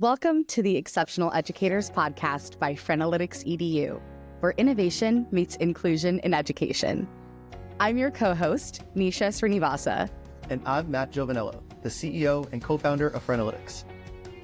Welcome to the Exceptional Educators Podcast by Frenalytics EDU, where innovation meets inclusion in education. I'm your co-host, Nisha Srinivasa. And I'm Matt Giovanello, the CEO and co-founder of Frenalytics.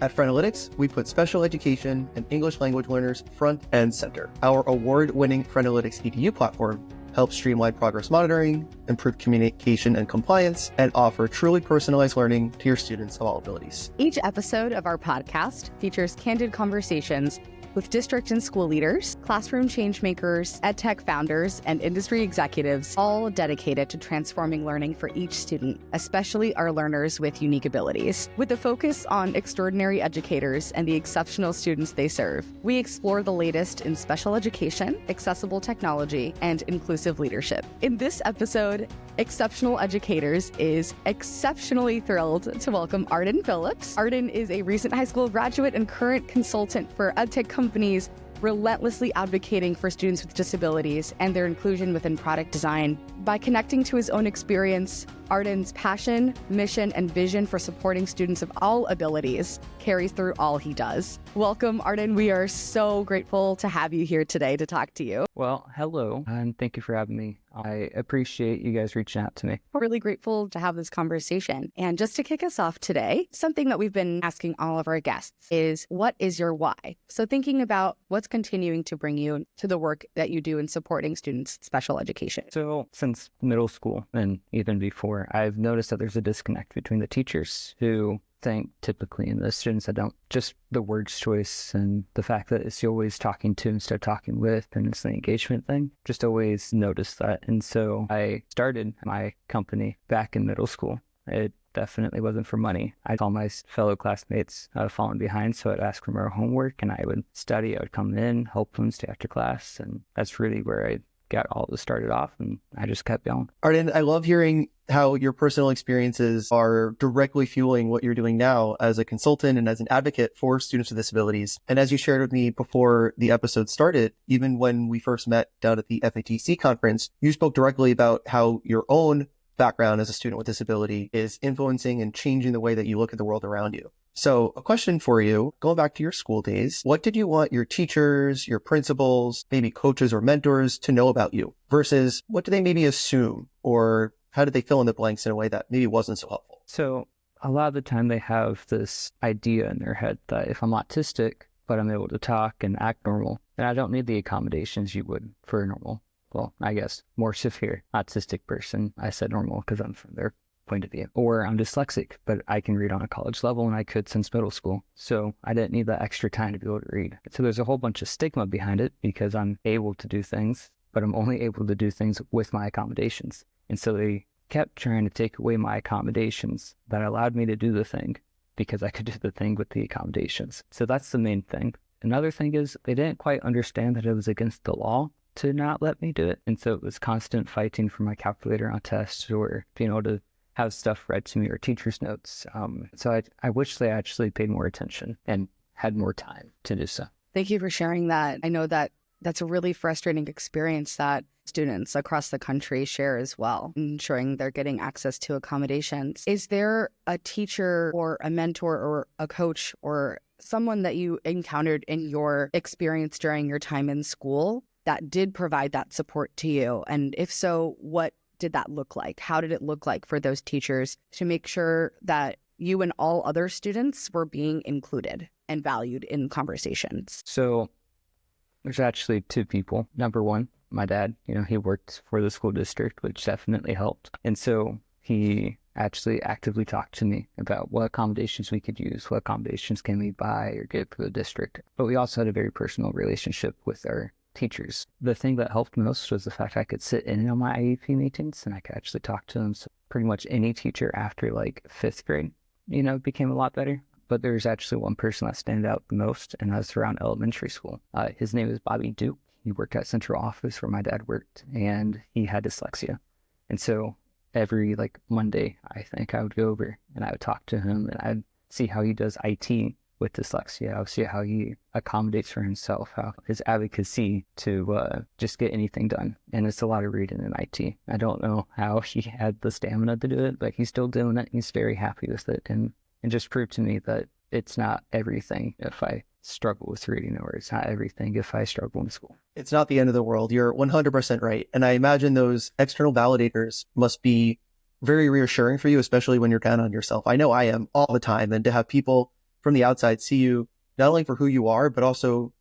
At Frenalytics, we put special education and English language learners front and center. Our award-winning Frenalytics EDU platform helps streamline progress monitoring, improve communication and compliance, and offer truly personalized learning to your students of all abilities. Each episode of our podcast features candid conversations with district and school leaders, classroom changemakers, EdTech founders, and industry executives, all dedicated to transforming learning for each student, especially our learners with unique abilities. With a focus on extraordinary educators and the exceptional students they serve, we explore the latest in special education, accessible technology, and inclusive leadership. In this episode, Exceptional Educators is exceptionally thrilled to welcome Arden Phillips. Arden is a recent high school graduate and current consultant for EdTech companies, relentlessly advocating for students with disabilities and their inclusion within product design. By connecting to his own experience, Arden's passion, mission, and vision for supporting students of all abilities carries through all he does. Welcome, Arden. We are so grateful to have you here today to talk to you. Well, hello, and thank you for having me. I appreciate you guys reaching out to me. We're really grateful to have this conversation. And just to kick us off today, something that we've been asking all of our guests is, what is your why? So thinking about what's continuing to bring you to the work that you do in supporting students' special education. So since middle school and even before, I've noticed that there's a disconnect between the teachers who think typically and the students that don't. Just the words choice and the fact that it's always talking to instead of talking with, and it's the engagement thing. Just always noticed that. And so I started my company back in middle school. It definitely wasn't for money. I saw my fellow classmates falling behind, so I'd ask for more homework and I would study. I would come in, help them stay after class. And that's really where I got all this started off, and I just kept going. Arden, I love hearing how your personal experiences are directly fueling what you're doing now as a consultant and as an advocate for students with disabilities. And as you shared with me before the episode started, even when we first met down at the FATC conference, you spoke directly about how your own background as a student with disability is influencing and changing the way that you look at the world around you. So a question for you, going back to your school days, what did you want your teachers, your principals, maybe coaches or mentors to know about you versus what do they maybe assume, or how did they fill in the blanks in a way that maybe wasn't so helpful? So a lot of the time they have this idea in their head that if I'm autistic, but I'm able to talk and act normal, then I don't need the accommodations you would for a normal, well, I guess more severe autistic person. I said normal because I'm from their point of view. Or I'm dyslexic, but I can read on a college level, and I could since middle school. So I didn't need that extra time to be able to read. So there's a whole bunch of stigma behind it because I'm able to do things, but I'm only able to do things with my accommodations. And so they kept trying to take away my accommodations that allowed me to do the thing because I could do the thing with the accommodations. So that's the main thing. Another thing is they didn't quite understand that it was against the law to not let me do it. And so it was constant fighting for my calculator on tests or being able to have stuff read to me or teacher's notes. So I wish they actually paid more attention and had more time to do so. Thank you for sharing that. I know that that's a really frustrating experience that students across the country share as well, ensuring they're getting access to accommodations. Is there a teacher or a mentor or a coach or someone that you encountered in your experience during your time in school that did provide that support to you? And if so, what did that look like? How did it look like for those teachers to make sure that you and all other students were being included and valued in conversations? So there's actually two people. Number one, my dad, he worked for the school district, which definitely helped. And so he actually actively talked to me about what accommodations we could use, what accommodations can we buy or get for the district. But we also had a very personal relationship with our teachers. The thing that helped most was the fact I could sit in on my IEP meetings and I could actually talk to them. So pretty much any teacher after like fifth grade, became a lot better. But there's actually one person that stands out the most, and that's around elementary school. His name is Bobby Duke. He worked at central office where my dad worked, and he had dyslexia. And so every Monday, I think I would go over and I would talk to him and I'd see how he does IT with dyslexia. I'll see how he accommodates for himself, how his advocacy to just get anything done. And it's a lot of reading in IT. I don't know how he had the stamina to do it, but he's still doing it. He's very happy with it. And just proved to me that it's not everything if I struggle with reading, or it's not everything if I struggle in school. It's not the end of the world. You're 100% right. And I imagine those external validators must be very reassuring for you, especially when you're down on yourself. I know I am all the time. And to have people from the outside see you not only for who you are, but also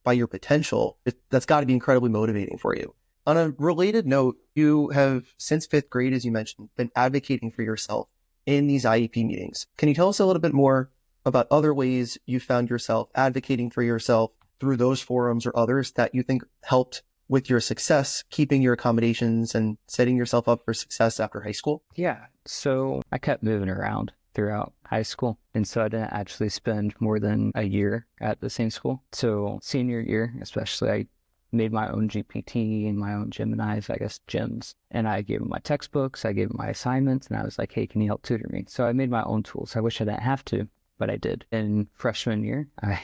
by your potential, that's got to be incredibly motivating for you. On a related note, you have, since fifth grade, as you mentioned, been advocating for yourself in these IEP meetings. Can you tell us a little bit more about other ways you found yourself advocating for yourself through those forums or others that you think helped with your success, keeping your accommodations and setting yourself up for success after high school? Yeah. So I kept moving around throughout high school. And so I didn't actually spend more than a year at the same school. So senior year, especially, I made my own GPT and my own Geminis, I guess gyms. And I gave them my textbooks, I gave them my assignments, and I was like, hey, can you help tutor me? So I made my own tools. I wish I didn't have to, but I did. In freshman year, I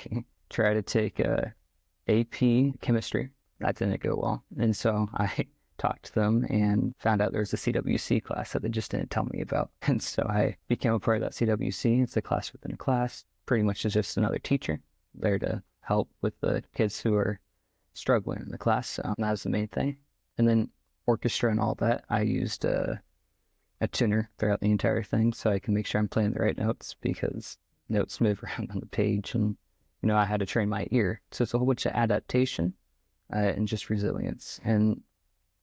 tried to take AP chemistry. That didn't go well. And so I talked to them and found out there was a CWC class that they just didn't tell me about. And so I became a part of that CWC. It's a class within a class. Pretty much is just another teacher there to help with the kids who are struggling in the class. That was the main thing. And then orchestra and all that, I used a tuner throughout the entire thing so I can make sure I'm playing the right notes, because notes move around on the page, and I had to train my ear. So it's a whole bunch of adaptation and just resilience. And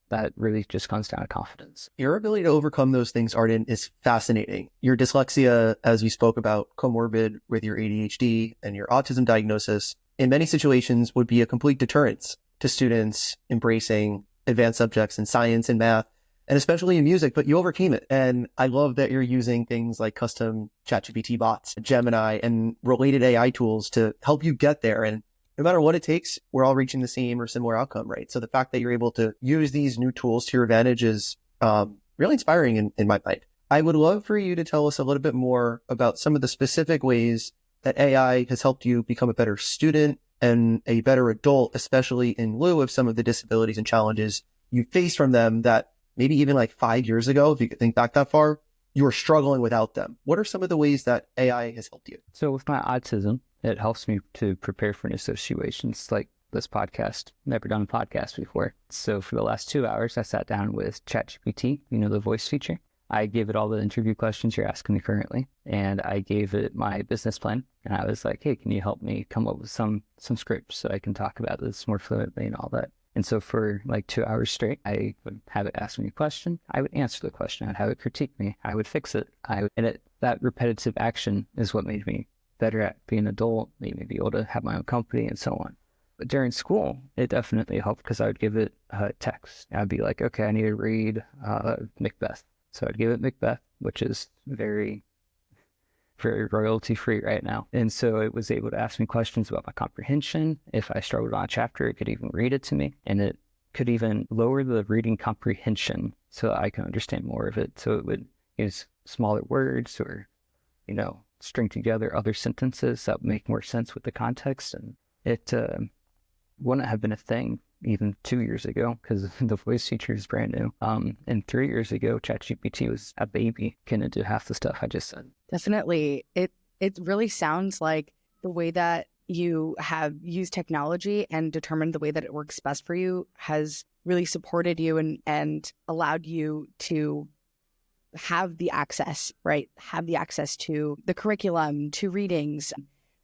that really just comes down to confidence. Your ability to overcome those things, Arden, is fascinating. Your dyslexia, as we spoke about, comorbid with your ADHD and your autism diagnosis, in many situations would be a complete deterrence to students embracing advanced subjects in science and math, and especially in music, but you overcame it. And I love that you're using things like custom ChatGPT bots, Gemini, and related AI tools to help you get there. And no matter what it takes, we're all reaching the same or similar outcome, right? So the fact that you're able to use these new tools to your advantage is really inspiring in my mind. I would love for you to tell us a little bit more about some of the specific ways that AI has helped you become a better student and a better adult, especially in lieu of some of the disabilities and challenges you faced from them that maybe even like 5 years ago, if you could think back that far, you were struggling without them. What are some of the ways that AI has helped you? So with my autism, it helps me to prepare for new situations like this podcast. Never done a podcast before. So for the last 2 hours, I sat down with ChatGPT, the voice feature. I gave it all the interview questions you're asking me currently, and I gave it my business plan. And I was like, hey, can you help me come up with some scripts so I can talk about this more fluently and all that? And so for like 2 hours straight, I would have it ask me a question. I would answer the question. I'd have it critique me. I would fix it. That repetitive action is what made me better at being an adult, made me be able to have my own company and so on. But during school, it definitely helped because I would give it text. I'd be like, okay, I need to read Macbeth. So I'd give it Macbeth, which is very, very royalty free right now. And so it was able to ask me questions about my comprehension. If I struggled on a chapter, it could even read it to me. And it could even lower the reading comprehension so that I can understand more of it. So it would use smaller words or, string together other sentences that would make more sense with the context. And it wouldn't have been a thing even 2 years ago because the voice feature is brand new. And 3 years ago, ChatGPT was a baby, couldn't do half the stuff I just said. Definitely. It really sounds like the way that you have used technology and determined the way that it works best for you has really supported you and allowed you to have the access, right? Have the access to the curriculum, to readings.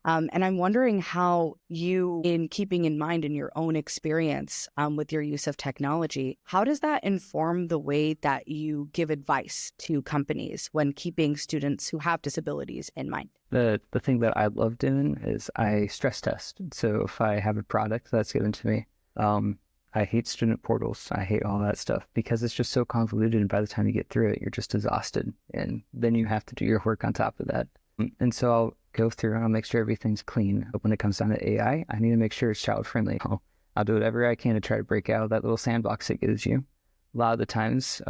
And I'm wondering how you, in keeping in mind in your own experience with your use of technology, how does that inform the way that you give advice to companies when keeping students who have disabilities in mind? The thing that I love doing is I stress test. So if I have a product that's given to me, I hate student portals. I hate all that stuff because it's just so convoluted. And by the time you get through it, you're just exhausted. And then you have to do your work on top of that. And so I'll go through and I'll make sure everything's clean. But when it comes down to AI, I need to make sure it's child friendly. I'll do whatever I can to try to break out of that little sandbox it gives you. A lot of the times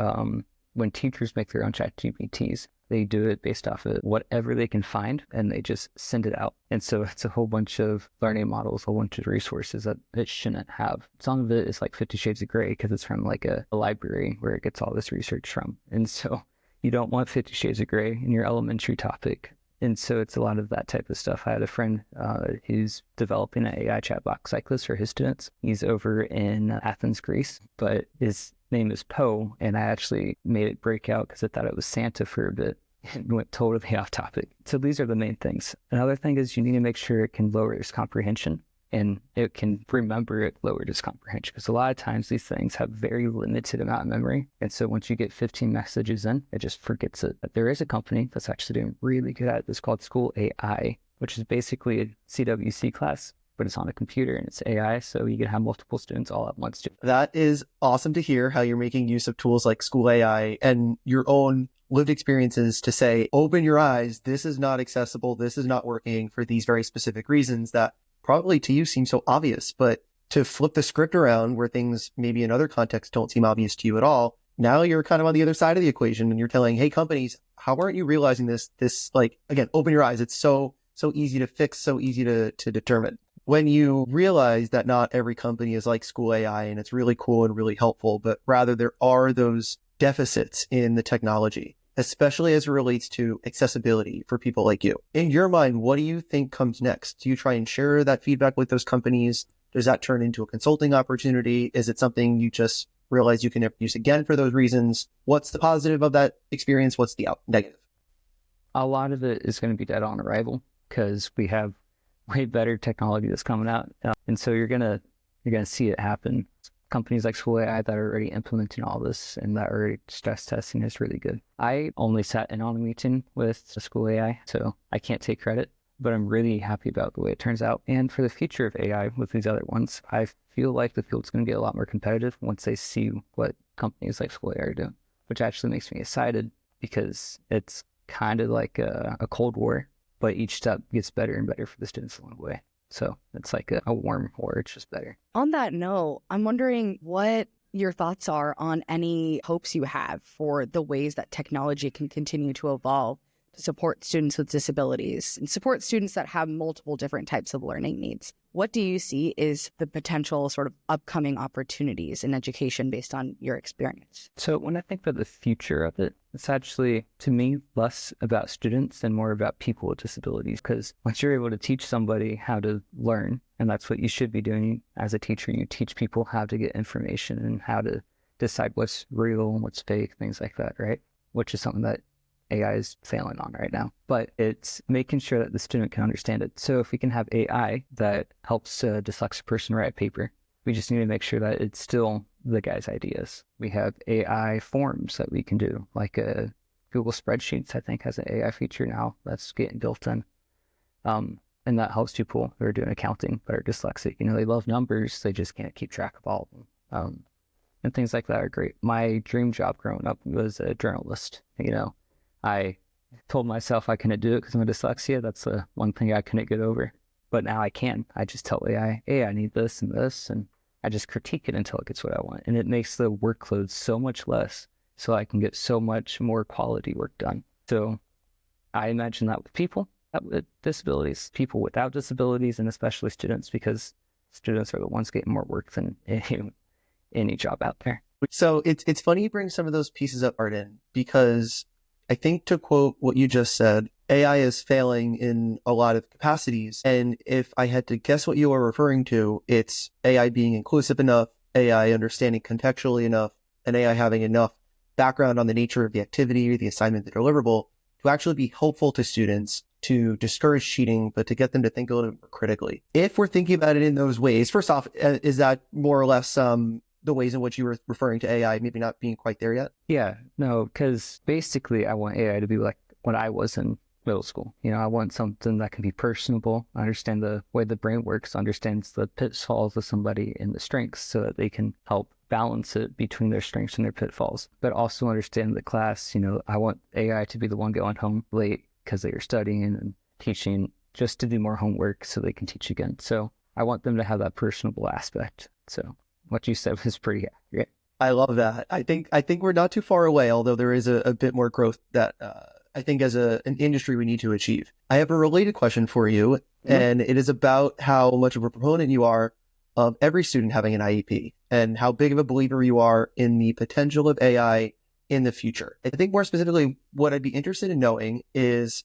when teachers make their own ChatGPTs, they do it based off of whatever they can find and they just send it out. And so it's a whole bunch of learning models, a whole bunch of resources that it shouldn't have. Some of it is like 50 Shades of Grey because it's from like a library where it gets all this research from. And so you don't want 50 Shades of Grey in your elementary topic And so it's a lot of that type of stuff. I had a friend who's developing an AI chatbot cyclist for his students. He's over in Athens, Greece, but his name is Poe, and I actually made it break out because I thought it was Santa for a bit and went totally off topic. So these are the main things. Another thing is you need to make sure it can lower its comprehension and it can remember it lowered its comprehension, because a lot of times these things have very limited amount of memory. And so once you get 15 messages in, it just forgets it. But there is a company that's actually doing really good at it. It's called School AI, which is basically a CWC class, but it's on a computer and it's AI. So you can have multiple students all at once. That is awesome to hear how you're making use of tools like School AI and your own lived experiences to say, open your eyes. This is not accessible. This is not working for these very specific reasons that probably to you seem so obvious, but to flip the script around where things maybe in other contexts don't seem obvious to you at all. Now you're kind of on the other side of the equation and you're telling, hey, companies, how aren't you realizing this, like, again, open your eyes. It's so easy to fix, so easy to determine. When you realize that not every company is like School AI and it's really cool and really helpful, but rather there are those deficits in the technology, especially as it relates to accessibility for people like you. In your mind, what do you think comes next? Do you try and share that feedback with those companies? Does that turn into a consulting opportunity? Is it something you just realize you can never use again for those reasons? What's the positive of that experience? What's the negative? A lot of it is going to be dead on arrival because we have way better technology that's coming out. And so you're going to see it happen. Companies like School AI that are already implementing all this and that are stress testing is really good. I only sat in on a meeting with School AI, so I can't take credit, but I'm really happy about the way it turns out. And for the future of AI with these other ones, I feel like the field's going to get a lot more competitive once they see what companies like School AI are doing, which actually makes me excited because it's kind of like a Cold War, but each step gets better and better for the students along the way. So it's like a warm war. It's just better. On that note, I'm wondering what your thoughts are on any hopes you have for the ways that technology can continue to evolve to support students with disabilities and support students that have multiple different types of learning needs. What do you see is the potential sort of upcoming opportunities in education based on your experience? So when I think about the future of it, it's actually, to me, less about students and more about people with disabilities. Because once you're able to teach somebody how to learn, and that's what you should be doing as a teacher, you teach people how to get information and how to decide what's real and what's fake, things like that, right? Which is something that AI is failing on right now, but it's making sure that the student can understand it. So if we can have AI that helps a dyslexic person write a paper, we just need to make sure that it's still the guy's ideas. We have AI forms that we can do, like Google Spreadsheets, I think, has an AI feature now that's getting built in. And that helps people who are doing accounting but are dyslexic. You know, they love numbers, they just can't keep track of all of them. And things like that are great. My dream job growing up was a journalist. You know, I told myself I couldn't do it because of my dyslexia. That's the one thing I couldn't get over. But now I can. I just tell AI, hey, I need this and this, and I just critique it until it gets what I want. And it makes the workload so much less, so I can get so much more quality work done. So I imagine that with people with disabilities, people without disabilities, and especially students, because students are the ones getting more work than any job out there. So it's funny you bring some of those pieces up, Arden, because I think, to quote what you just said, AI is failing in a lot of capacities. And if I had to guess what you are referring to, it's AI being inclusive enough, AI understanding contextually enough, and AI having enough background on the nature of the activity, the assignment, the deliverable, to actually be helpful to students, to discourage cheating, but to get them to think a little bit more critically. If we're thinking about it in those ways, first off, is that more or less the ways in which you were referring to AI maybe not being quite there yet? Yeah, no, because basically I want AI to be like when I was in middle school. You know, I want something that can be personable, understand the way the brain works, understands the pitfalls of somebody and the strengths so that they can help balance it between their strengths and their pitfalls, but also understand the class. You know, I want AI to be the one going home late because they are studying and teaching just to do more homework so they can teach again. So I want them to have that personable aspect. So what you said was pretty accurate. I love that. I think we're not too far away, although there is a bit more growth that I think as an industry we need to achieve. I have a related question for you, and it is about how much of a proponent you are of every student having an IEP and how big of a believer you are in the potential of AI in the future. I think more specifically, what I'd be interested in knowing is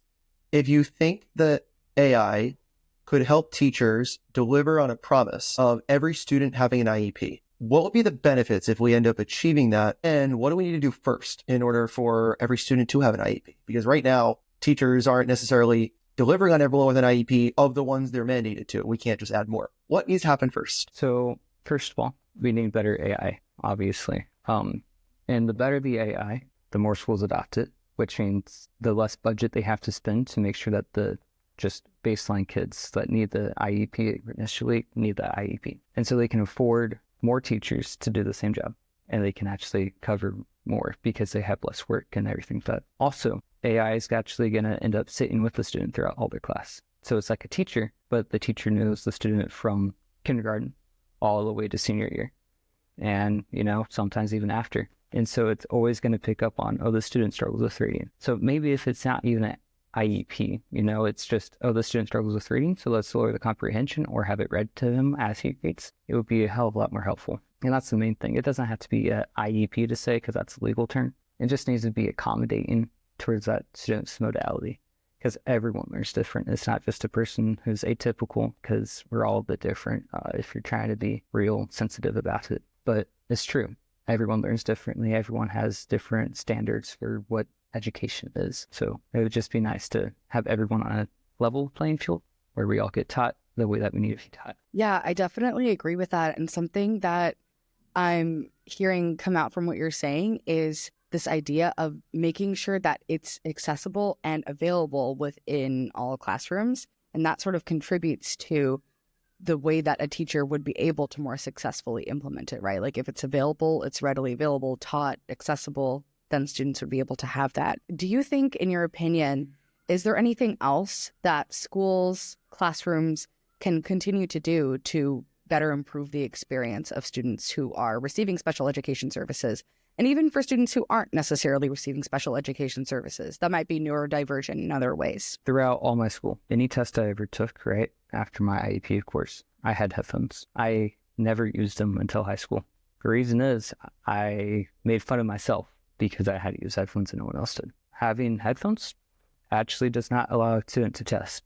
If you think that AI could help teachers deliver on a promise of every student having an IEP, what would be the benefits if we end up achieving that? And what do we need to do first in order for every student to have an IEP? Because right now, teachers aren't necessarily delivering on everyone with an IEP of the ones they're mandated to. We can't just add more. What needs to happen first? So first of all, we need better AI, obviously. And the better the AI, the more schools adopt it, which means the less budget they have to spend to make sure that the just baseline kids that need the IEP initially need the IEP. And so they can afford more teachers to do the same job, and they can actually cover more because they have less work and everything. But also, AI is actually going to end up sitting with the student throughout all their class. So it's like a teacher, but the teacher knows the student from kindergarten all the way to senior year. And, sometimes even after. And so it's always going to pick up on, the student struggles with reading. So maybe if it's not even an IEP, it's just, the student struggles with reading, so let's lower the comprehension or have it read to him as he reads. It would be a hell of a lot more helpful. And that's the main thing. It doesn't have to be an IEP to say, because that's a legal term. It just needs to be accommodating towards that student's modality, because everyone learns different. It's not just a person who's atypical, because we're all a bit different if you're trying to be real sensitive about it. But it's true. Everyone learns differently. Everyone has different standards for what education is. So it would just be nice to have everyone on a level playing field where we all get taught the way that we need to be taught. Yeah, I definitely agree with that. And something that I'm hearing come out from what you're saying is this idea of making sure that it's accessible and available within all classrooms. And that sort of contributes to the way that a teacher would be able to more successfully implement it, right? Like if it's available, it's readily available, taught, accessible, then students would be able to have that. Do you think, in your opinion, is there anything else that schools, classrooms can continue to do to better improve the experience of students who are receiving special education services? And even for students who aren't necessarily receiving special education services, that might be neurodivergent in other ways. Throughout all my school, any test I ever took, right after my IEP course, I had headphones. I never used them until high school. The reason is I made fun of myself because I had to use headphones and no one else did. Having headphones actually does not allow a student to test,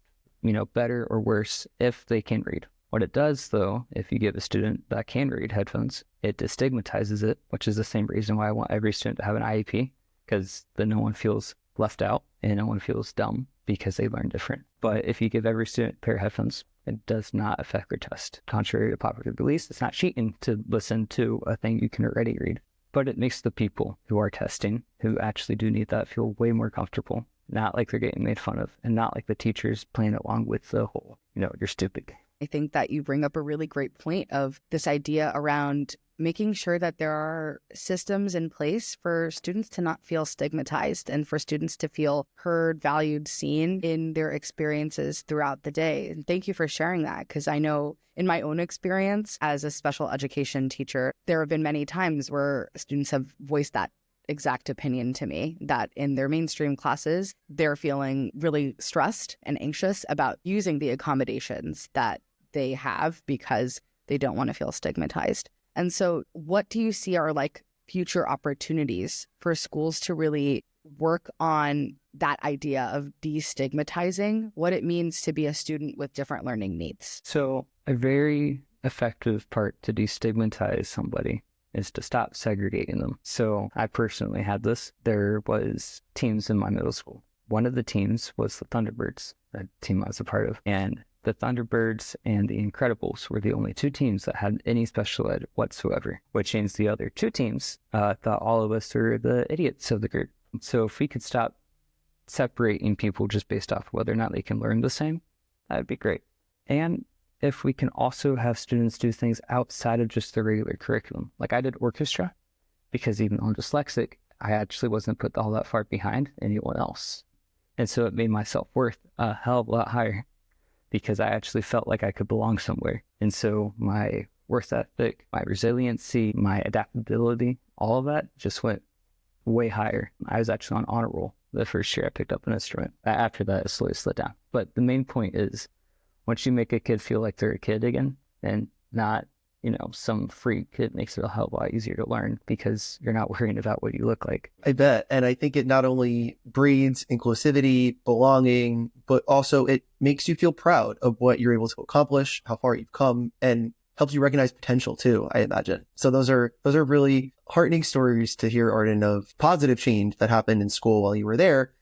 better or worse if they can read. What it does, though, if you give a student that can read headphones, it destigmatizes it, which is the same reason why I want every student to have an IEP, because then no one feels left out and no one feels dumb because they learn different. But if you give every student a pair of headphones, it does not affect their test. Contrary to popular beliefs, it's not cheating to listen to a thing you can already read. But it makes the people who are testing, who actually do need that, feel way more comfortable, not like they're getting made fun of, and not like the teachers playing along with the whole, you're stupid. I think that you bring up a really great point of this idea around making sure that there are systems in place for students to not feel stigmatized and for students to feel heard, valued, seen in their experiences throughout the day. And thank you for sharing that, because I know in my own experience as a special education teacher, there have been many times where students have voiced that exact opinion to me, that in their mainstream classes, they're feeling really stressed and anxious about using the accommodations that they have because they don't want to feel stigmatized. And so what do you see are like future opportunities for schools to really work on that idea of destigmatizing what it means to be a student with different learning needs? So a very effective part to destigmatize somebody is to stop segregating them. So I personally had this. There was teams in my middle school. One of the teams was the Thunderbirds, a team I was a part of. And the Thunderbirds and the Incredibles were the only two teams that had any special ed whatsoever, which means the other two teams thought all of us were the idiots of the group. So if we could stop separating people just based off whether or not they can learn the same, that would be great. And if we can also have students do things outside of just the regular curriculum. Like I did orchestra, because even though I'm dyslexic, I actually wasn't put all that far behind anyone else. And so it made my self-worth a hell of a lot higher, because I actually felt like I could belong somewhere. And so my work ethic, my resiliency, my adaptability, all of that just went way higher. I was actually on honor roll the first year I picked up an instrument. After that, it slowly slid down. But the main point is, once you make a kid feel like they're a kid again and not, some freak, it makes it a hell of a lot easier to learn because you're not worrying about what you look like. I bet. And I think it not only breeds inclusivity, belonging, but also it makes you feel proud of what you're able to accomplish, how far you've come, and helps you recognize potential too, I imagine. So those are really heartening stories to hear, Arden, of positive change that happened in school while you were there.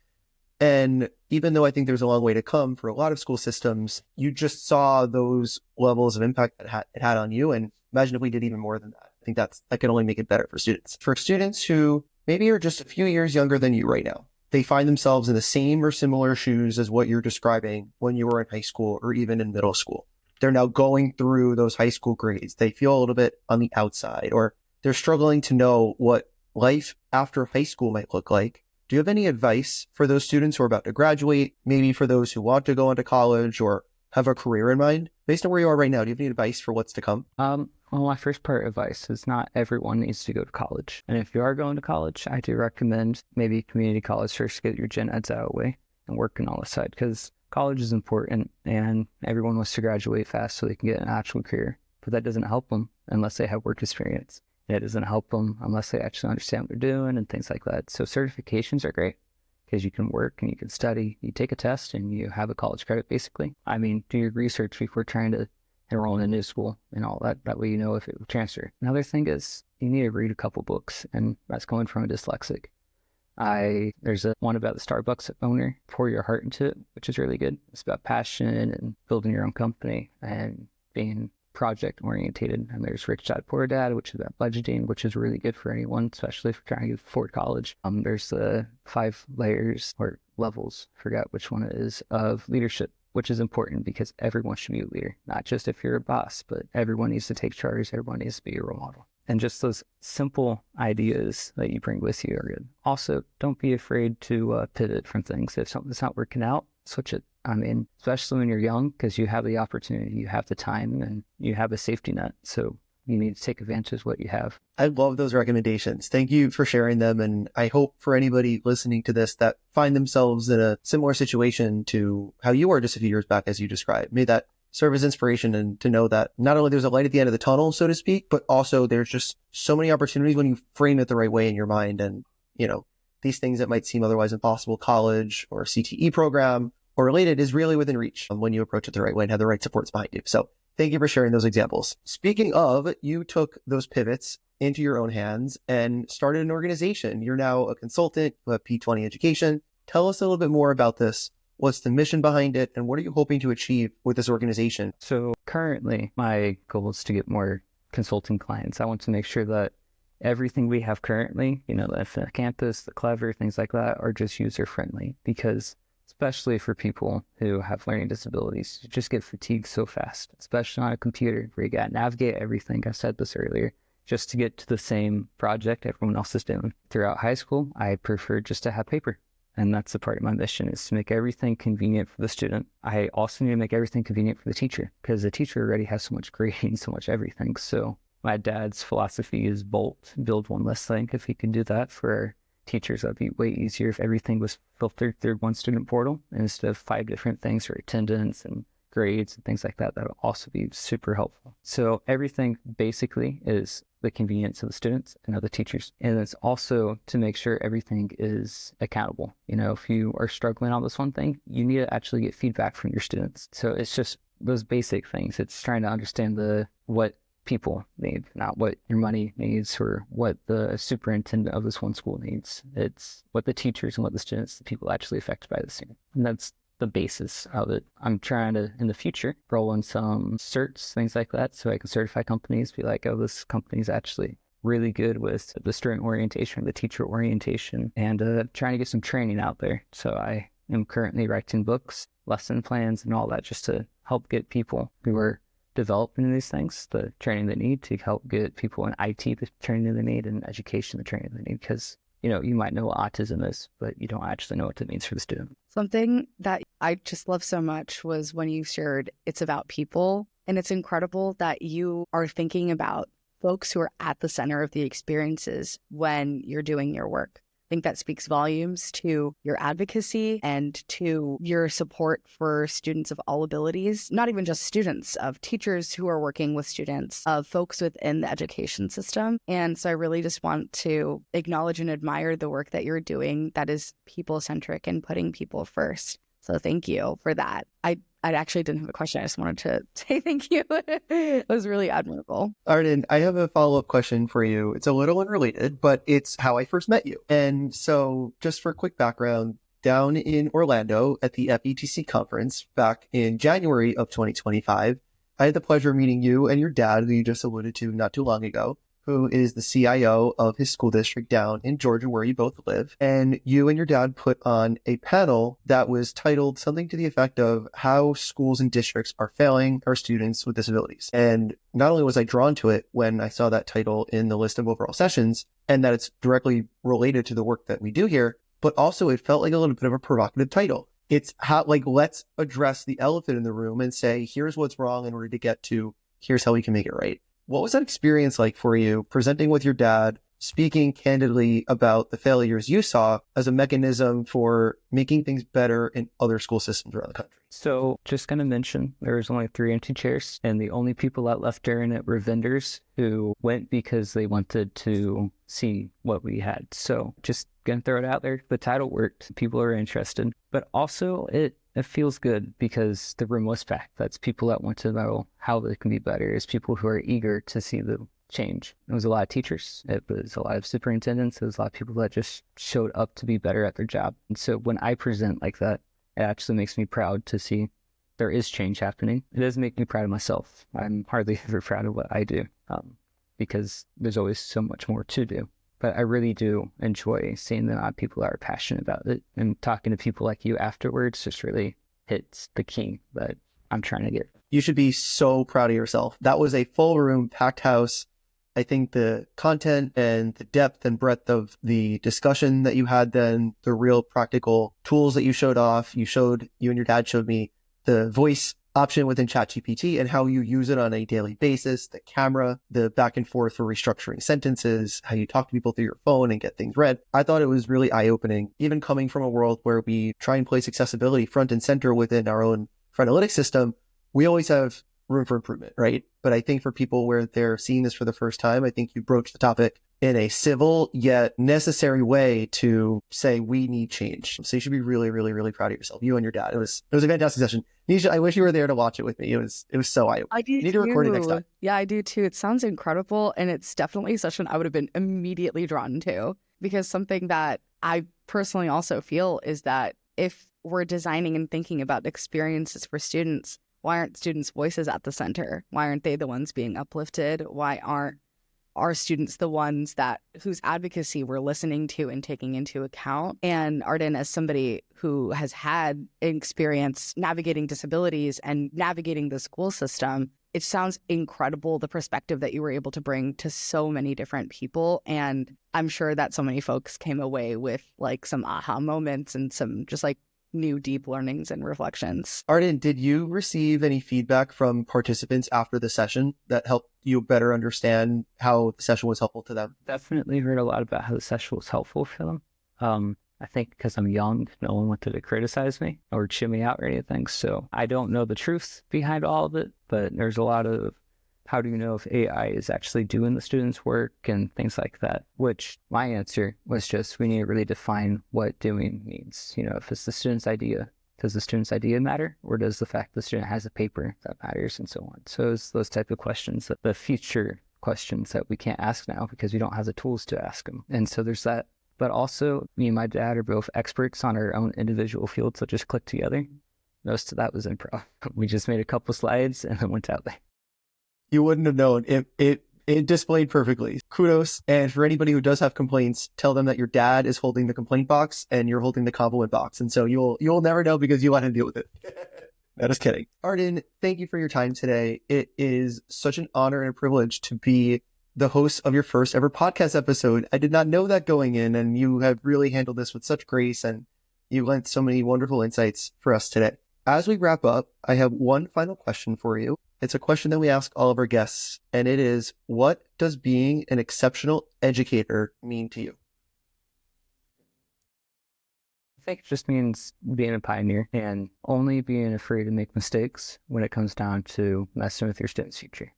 And even though I think there's a long way to come for a lot of school systems, you just saw those levels of impact that it had on you. And imagine if we did even more than that. I think that can only make it better for students. For students who maybe are just a few years younger than you right now, they find themselves in the same or similar shoes as what you're describing when you were in high school or even in middle school. They're now going through those high school grades. They feel a little bit on the outside, or they're struggling to know what life after high school might look like. Do you have any advice for those students who are about to graduate, maybe for those who want to go into college or have a career in mind? Based on where you are right now, do you have any advice for what's to come? Well, my first part of advice is not everyone needs to go to college. And if you are going to college, I do recommend maybe community college first to get your gen eds out of the way and working on the side, because college is important and everyone wants to graduate fast so they can get an actual career. But that doesn't help them unless they have work experience. It doesn't help them unless they actually understand what they're doing and things like that. So certifications are great because you can work and you can study. You take a test and you have a college credit, basically. I mean, do your research before trying to enroll in a new school and all that. That way you know if it will transfer. Another thing is you need to read a couple books, and that's coming from a dyslexic. There's one about the Starbucks owner, Pour Your Heart Into It, which is really good. It's about passion and building your own company and being project orientated. And there's Rich Dad Poor Dad, which is about budgeting, which is really good for anyone, especially if you're trying to afford college. There's the 5 layers or levels, forgot which one it is, of leadership, which is important because everyone should be a leader, not just if you're a boss, but everyone needs to take charge. Everyone needs to be a role model. And just those simple ideas that you bring with you are good. Also, don't be afraid to pivot from things. If something's not working out, switch it. I mean, especially when you're young, because you have the opportunity, you have the time, and you have a safety net. So you need to take advantage of what you have. I love those recommendations. Thank you for sharing them. And I hope for anybody listening to this that find themselves in a similar situation to how you were just a few years back, as you described, may that serve as inspiration, and to know that not only there's a light at the end of the tunnel, so to speak, but also there's just so many opportunities when you frame it the right way in your mind. And, these things that might seem otherwise impossible, college or a CTE program or related, is really within reach when you approach it the right way and have the right supports behind you. So thank you for sharing those examples. Speaking of, you took those pivots into your own hands and started an organization. You're now a consultant, you have P20 education. Tell us a little bit more about this. What's the mission behind it, and what are you hoping to achieve with this organization? So currently, my goal is to get more consulting clients. I want to make sure that everything we have currently, the campus, the Clever, things like that, are just user-friendly, because especially for people who have learning disabilities, you just get fatigued so fast, especially on a computer where you got to navigate everything. I said this earlier, just to get to the same project everyone else is doing. Throughout high school, I preferred just to have paper. And that's the part of my mission, is to make everything convenient for the student. I also need to make everything convenient for the teacher, because the teacher already has so much grading, so much everything. So my dad's philosophy is build one less thing. If he could do that for our teachers, that'd be way easier if everything was filtered through one student portal instead of 5 different things for attendance and grades and things like that. That would also be super helpful. So everything basically is the convenience of the students and of the teachers. And it's also to make sure everything is accountable. If you are struggling on this one thing, you need to actually get feedback from your students. So it's just those basic things. It's trying to understand what people need, not what your money needs or what the superintendent of this one school needs. It's what the teachers and what the students, the people actually affected by this thing. And that's the basis of it. I'm trying to, in the future, roll in some certs, things like that, so I can certify companies, be like, oh, this company's actually really good with the student orientation, the teacher orientation, and trying to get some training out there. So I am currently writing books, lesson plans, and all that, just to help get people who are developing these things the training they need, to help get people in IT the training they need, and education the training they need, because you might know what autism is, but you don't actually know what it means for the student. Something that I just love so much was when you shared it's about people. And it's incredible that you are thinking about folks who are at the center of the experiences when you're doing your work. think that speaks volumes to your advocacy and to your support for students of all abilities, not even just students, of teachers who are working with students, of folks within the education system. And so I really just want to acknowledge and admire the work that you're doing that is people-centric and putting people first. So thank you for that. I actually didn't have a question. I just wanted to say thank you. It was really admirable. Arden, I have a follow-up question for you. It's a little unrelated, but it's how I first met you. And so just for a quick background, down in Orlando at the FETC conference back in January of 2025, I had the pleasure of meeting you and your dad, who you just alluded to not too long ago, who is the CIO of his school district down in Georgia, where you both live. And you and your dad put on a panel that was titled something to the effect of how schools and districts are failing our students with disabilities. And not only was I drawn to it when I saw that title in the list of overall sessions, and that it's directly related to the work that we do here, but also it felt like a little bit of a provocative title. It's how, like, let's address the elephant in the room and say, here's what's wrong in order to get to, here's how we can make it right. What was that experience like for you, presenting with your dad, speaking candidly about the failures you saw as a mechanism for making things better in other school systems around the country? So just going to mention, there was only 3 empty chairs, and the only people that left during it were vendors who went because they wanted to see what we had. So just going to throw it out there. The title worked. People are interested. But also it feels good because the room was packed. That's people that want to know how they can be better. It's people who are eager to see the change. It was a lot of teachers. It was a lot of superintendents. It was a lot of people that just showed up to be better at their job. And so when I present like that, it actually makes me proud to see there is change happening. It does make me proud of myself. I'm hardly ever proud of what I do because there's always so much more to do. But I really do enjoy seeing the people that are passionate about it, and talking to people like you afterwards just really hits the key that I'm trying to get. You should be so proud of yourself. That was a full room, packed house. I think the content and the depth and breadth of the discussion that you had then, the real practical tools that you showed off, you and your dad showed me the voice option within ChatGPT and how you use it on a daily basis, the camera, the back and forth for restructuring sentences, how you talk to people through your phone and get things read. I thought it was really eye-opening, even coming from a world where we try and place accessibility front and center within our own analytics system. We always have room for improvement, right? But I think for people where they're seeing this for the first time, I think you broached the topic in a civil yet necessary way to say we need change. So you should be really, really, really proud of yourself, you and your dad. It was a fantastic session. Nisha, I wish you were there to watch it with me. It was so eye-opening. I do You need to record it next time. Yeah, I do too. It sounds incredible, and it's definitely a session I would have been immediately drawn to, because something that I personally also feel is that if we're designing and thinking about experiences for students, why aren't students' voices at the center? Why aren't they the ones being uplifted? Why aren't our students the ones whose advocacy we're listening to and taking into account? And Arden, as somebody who has had experience navigating disabilities and navigating the school system, it sounds incredible, the perspective that you were able to bring to so many different people. And I'm sure that so many folks came away with like some aha moments and some just like new deep learnings and reflections. Arden, did you receive any feedback from participants after the session that helped you better understand how the session was helpful to them? Definitely heard a lot about how the session was helpful for them. I think because I'm young, no one wanted to criticize me or chew me out or anything. So I don't know the truth behind all of it, but there's a lot of how do you know if AI is actually doing the students' work and things like that, which my answer was just, we need to really define what doing means. You know, if it's the student's idea, does the student's idea matter? Or does the fact the student has a paper that matters, and so on? So it's those type of questions, the future questions that we can't ask now because we don't have the tools to ask them. And so there's that. But also, me and my dad are both experts on our own individual fields that just click together. Most of that was improv. We just made a couple slides and then went out there. You wouldn't have known. It displayed perfectly. Kudos. And for anybody who does have complaints, tell them that your dad is holding the complaint box and you're holding the compliment box. And so you'll never know because you let him deal with it. No, just kidding. Arden, thank you for your time today. It is such an honor and a privilege to be the host of your first ever podcast episode. I did not know that going in, and you have really handled this with such grace, and you lent so many wonderful insights for us today. As we wrap up, I have one final question for you. It's a question that we ask all of our guests, and it is, what does being an exceptional educator mean to you? think it just means being a pioneer and only being afraid to make mistakes when it comes down to messing with your student's future.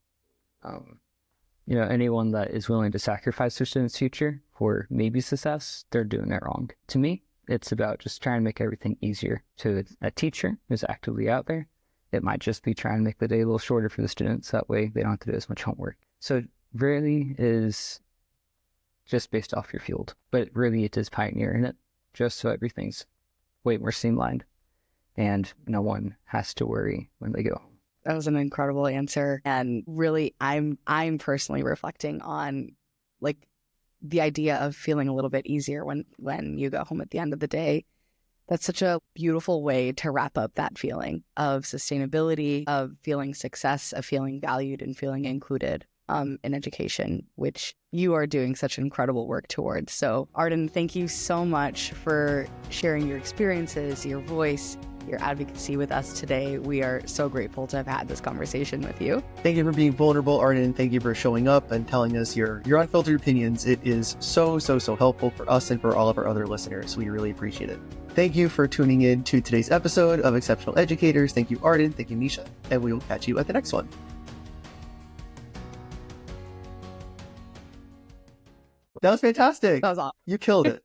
Anyone that is willing to sacrifice their student's future for maybe success, they're doing it wrong. To me, it's about just trying to make everything easier. To a teacher who's actively out there, it might just be trying to make the day a little shorter for the students. That way they don't have to do as much homework. So it really is just based off your field, but really it is pioneering it just so everything's way more streamlined and no one has to worry when they go home. That was an incredible answer. And really, I'm personally reflecting on like the idea of feeling a little bit easier when you go home at the end of the day. That's such a beautiful way to wrap up that feeling of sustainability, of feeling success, of feeling valued and feeling included in education, which you are doing such incredible work towards. So Arden, thank you so much for sharing your experiences, your voice, your advocacy with us today. We are so grateful to have had this conversation with you. Thank you for being vulnerable, Arden. Thank you for showing up and telling us your unfiltered opinions. It is so helpful for us and for all of our other listeners. We really appreciate it. Thank you for tuning in to today's episode of Exceptional Educators. Thank you, Arden. Thank you, Nisha. And we will catch you at the next one. That was fantastic. That was awesome. You killed it.